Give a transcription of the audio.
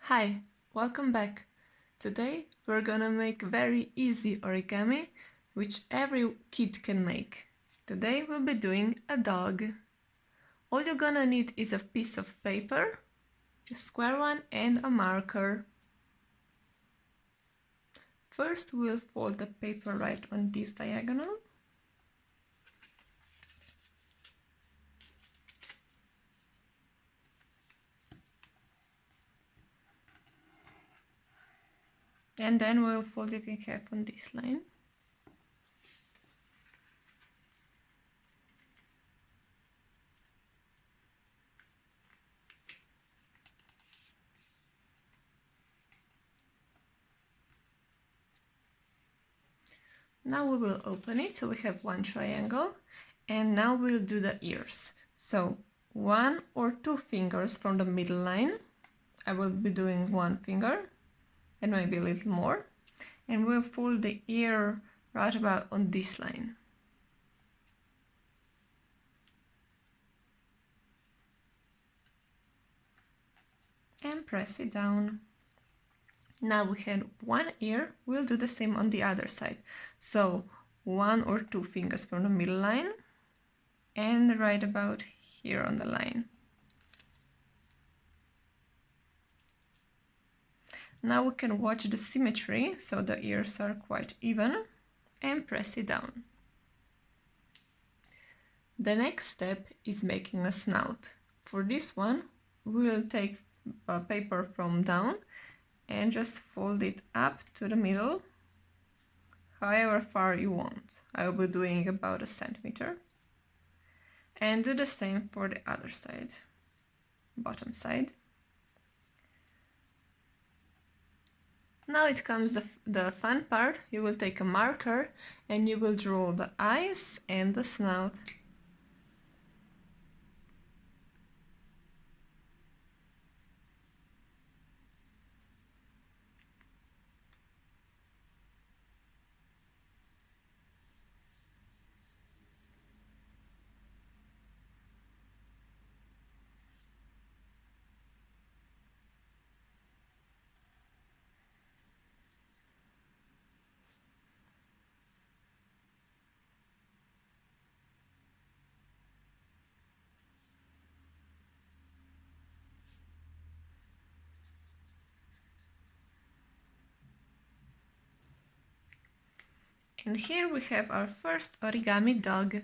Hi, welcome back. Today we're gonna make very easy origami which every kid can make. Today we'll be doing a dog. All you're gonna need is a piece of paper, a square one and a marker. First we'll fold the paper right on this diagonal. And then we'll fold it in half on this line. Now we will open it, so we have one triangle, and now we'll do the ears. So 1 or 2 fingers from the middle line. I will be doing 1 finger and maybe a little more, and we'll fold the ear right about on this line. And press it down. Now we had 1 ear, we'll do the same on the other side. So 1 or 2 fingers from the middle line and right about here on the line. Now we can watch the symmetry, so the ears are quite even, and press it down. The next step is making a snout. For this one, we'll take paper from down and just fold it up to the middle, however far you want. I will be doing about 1 centimeter. And do the same for the other side, bottom side. Now it comes the fun part. You will take a marker and you will draw the eyes and the snout. And here we have our first origami dog.